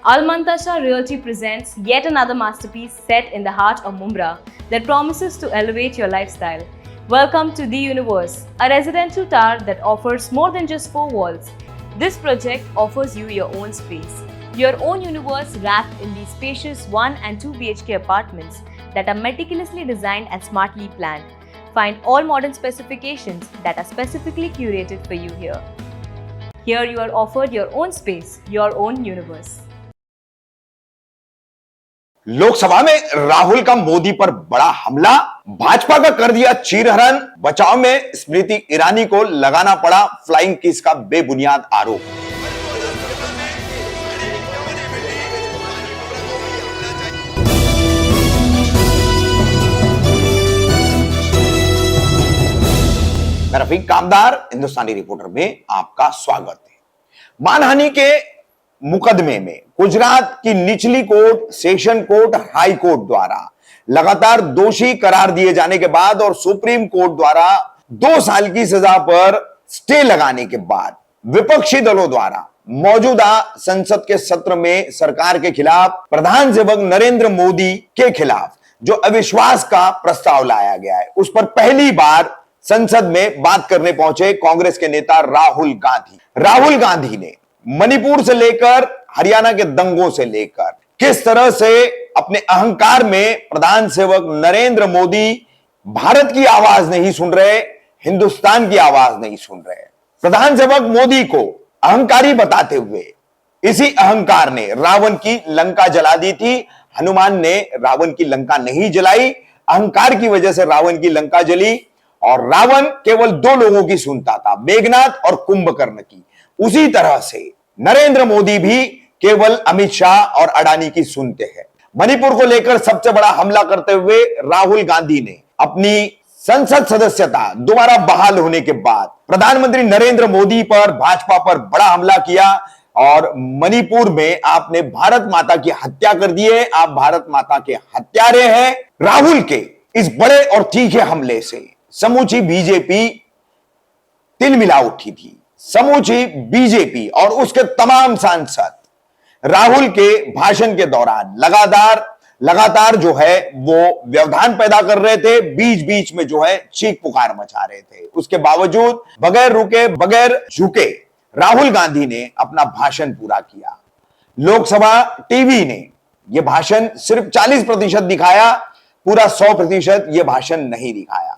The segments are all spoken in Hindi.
Almantasha Realty presents yet another masterpiece set in the heart of Mumbai that promises to elevate your lifestyle. Welcome to The Universe, a residential tower that offers more than just four walls. This project offers you your own space, your own universe wrapped in these spacious 1 and 2 BHK apartments that are meticulously designed and smartly planned. Find all modern specifications that are specifically curated for you here. Here you are offered your own space, your own universe. Lok Sabha में राहुल का मोदी पर बड़ा हमला, भाजपा का कर दिया चीरहरण, बचाव में स्मृति ईरानी को लगाना पड़ा फ्लाइंग किस का बेबुनियाद आरोप। मैं रफीक कामदार हिंदुस्तानी रिपोर्टर में आपका स्वागत है। मानहानि के मुकदमे में गुजरात की निचली court, session court, high court द्वारा लगातार दोषी करार दिए जाने के बाद और सुप्रीम कोर्ट द्वारा 2 साल की सजा पर स्टे लगाने के बाद विपक्षी दलों द्वारा मौजूदा संसद के सत्र में सरकार के खिलाफ, प्रधान सेवक नरेंद्र मोदी के खिलाफ जो अविश्वास का प्रस्ताव लाया गया है, उस पर पहली बार संसद में बात करने पहुंचे कांग्रेस के नेता राहुल गांधी। राहुल गांधी ने मणिपुर से लेकर हरियाणा के दंगों से लेकर किस तरह से अपने अहंकार में प्रधान सेवक नरेंद्र मोदी भारत की आवाज नहीं सुन रहे, हिंदुस्तान की आवाज नहीं सुन रहे, प्रधान सेवक मोदी को अहंकारी बताते हुए इसी अहंकार ने रावण की लंका जला दी थी। हनुमान ने रावण की लंका नहीं जलाई, अहंकार की वजह से रावण की लंका जली और रावण केवल 2 लोगों की सुनता था, मेघनाथ और कुंभकर्ण की। उसी तरह से नरेंद्र मोदी भी केवल अमित शाह और अडानी की सुनते हैं। मणिपुर को लेकर सबसे बड़ा हमला करते हुए राहुल गांधी ने अपनी संसद सदस्यता दोबारा बहाल होने के बाद प्रधानमंत्री नरेंद्र मोदी पर, भाजपा पर बड़ा हमला किया और मणिपुर में आपने भारत माता की हत्या कर दी है, आप भारत माता के हत्यारे हैं। राहुल के इस बड़े और तीखे हमले से समूची बीजेपी तिलमिला उठी थी। समूची बीजेपी और उसके तमाम सांसद राहुल के भाषण के दौरान लगातार जो है वो व्यवधान पैदा कर रहे थे, बीच बीच में जो है चीख पुकार मचा रहे थे। उसके बावजूद बगैर रुके, बगैर झुके राहुल गांधी ने अपना भाषण पूरा किया। लोकसभा टीवी ने यह भाषण सिर्फ 40% दिखाया, पूरा 100% यह भाषण नहीं दिखाया।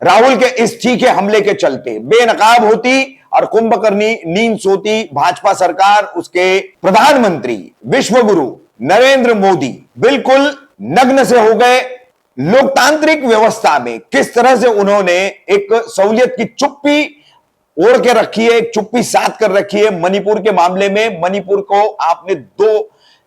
राहुल के इस तीखे हमले के चलते बेनकाब होती और कुंभकर्णी नींद सोती भाजपा सरकार, उसके प्रधानमंत्री विश्वगुरु नरेंद्र मोदी बिल्कुल नग्न से हो गए। लोकतांत्रिक व्यवस्था में किस तरह से उन्होंने एक सहूलियत की चुप्पी ओढ़ के रखी है, एक चुप्पी साध कर रखी है। मणिपुर के मामले में मणिपुर को आपने 2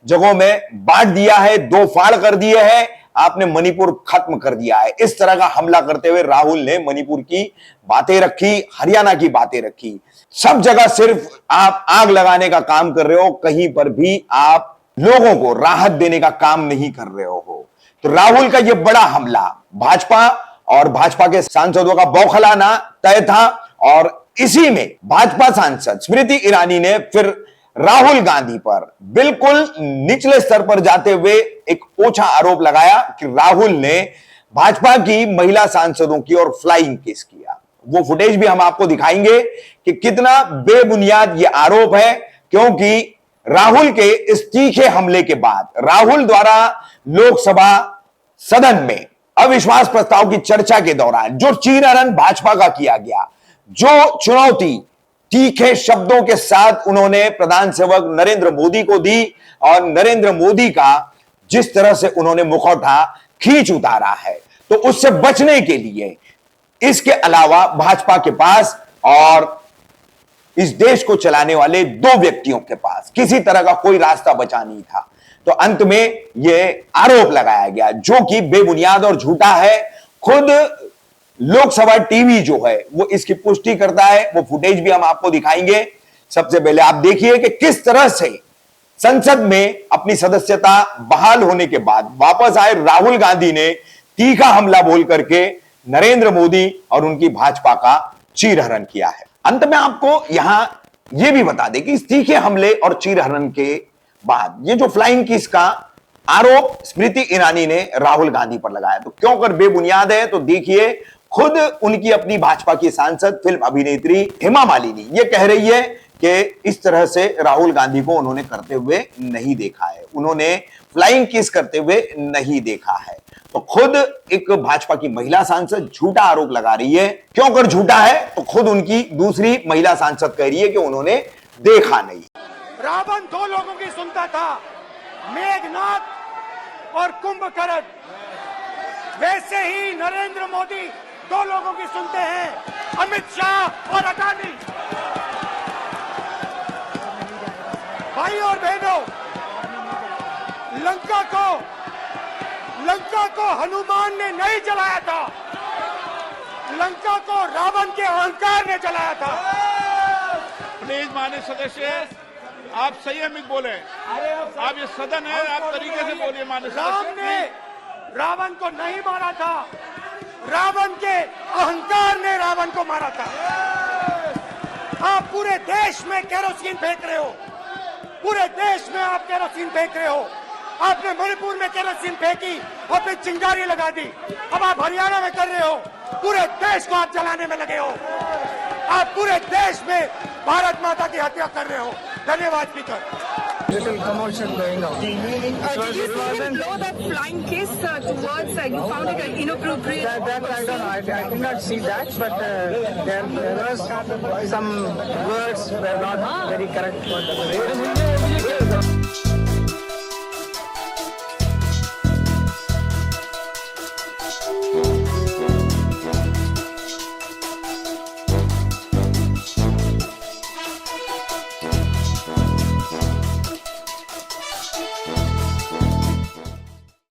जगहों में बांट दिया है, 2 फाड़ कर दिए हैं, आपने मणिपुर खत्म कर दिया है। इस तरह का हमला करते हुए राहुल ने मणिपुर की बातें रखी, हरियाणा की बातें रखी। सब जगह सिर्फ आप आग लगाने का काम कर रहे हो, कहीं पर भी आप लोगों को राहत देने का काम नहीं कर रहे हो। तो राहुल का यह बड़ा हमला भाजपा और भाजपा के सांसदों का बौखलाना तय था और इसी में भाजपा सांसद स्मृति ईरानी ने फिर राहुल गांधी पर बिल्कुल निचले स्तर पर जाते हुए एक ओछा आरोप लगाया कि राहुल ने भाजपा की महिला सांसदों की और फ्लाइंग किस किया। वो फुटेज भी हम आपको दिखाएंगे कि कितना बेबुनियाद ये आरोप है, क्योंकि राहुल के इस तीखे हमले के बाद राहुल द्वारा लोकसभा सदन में अविश्वास प्रस्ताव की चर्चा के दौरान जो चीरहरण भाजपा का किया गया, जो चुनौती तीखे शब्दों के साथ उन्होंने प्रधान सेवक नरेंद्र मोदी को दी और नरेंद्र मोदी का जिस तरह से उन्होंने मुखौटा खींच उतारा है, तो उससे बचने के लिए इसके अलावा भाजपा के पास और इस देश को चलाने वाले 2 व्यक्तियों के पास किसी तरह का कोई रास्ता बचा नहीं था। तो अंत में यह आरोप लगाया गया जो कि बेबुनियाद और झूठा है। खुद लोकसभा टीवी जो है वो इसकी पुष्टि करता है। वो फुटेज भी हम आपको दिखाएंगे। सबसे पहले आप देखिए कि किस तरह से संसद में अपनी सदस्यता बहाल होने के बाद वापस आए राहुल गांधी ने तीखा हमला बोल करके नरेंद्र मोदी और उनकी भाजपा का चीरहरण किया है। अंत में आपको यहां यह भी बता दें कि इस तीखे हमले और चीरहरण के बाद ये जो फ्लाइंग किस का आरोप स्मृति ईरानी ने राहुल गांधी पर लगाया, तो क्यों कर बेबुनियाद है, तो देखिए खुद उनकी अपनी भाजपा की सांसद फिल्म अभिनेत्री हेमा मालिनी ये कह रही है कि इस तरह से राहुल गांधी को उन्होंने करते हुए नहीं देखा है, उन्होंने फ्लाइंग किस करते हुए नहीं देखा है। तो खुद एक भाजपा की महिला सांसद झूठा आरोप लगा रही है। क्यों कर झूठा है, तो खुद उनकी दूसरी महिला सांसद कह रही है कि उन्होंने देखा नहीं। रावण दो लोगों की सुनता था, मेघनाथ और कुंभकर्ण। वैसे ही नरेंद्र मोदी दो लोगों की सुनते हैं, अमित शाह और अडानी। भाई और बहनों, लंका को हनुमान ने नहीं जलाया था, लंका को रावण के अहंकार ने जलाया था। प्लीज माननीय सदस्य, आप संयमित बोले। आप ये सदन है, आप तरीके से बोलिए। माननीय राम सदस्य, ने रावण को नहीं मारा था, रावण के अहंकार ने रावण को मारा था। आप पूरे देश में केरोसिन फेंक रहे हो, पूरे देश में आप केरोसिन फेंक रहे हो। आपने मणिपुर में केरोसिन फेंकी और फिर चिंगारी लगा दी। अब आप हरियाणा में कर रहे हो, पूरे देश को आप जलाने में लगे हो। आप पूरे देश में भारत माता की हत्या कर रहे हो। धन्यवाद speaker. Little commotion going on. Did you blow that flying kiss towards, you found it inappropriate? That I don't know. I could not see that, but there was some words were not very correct for the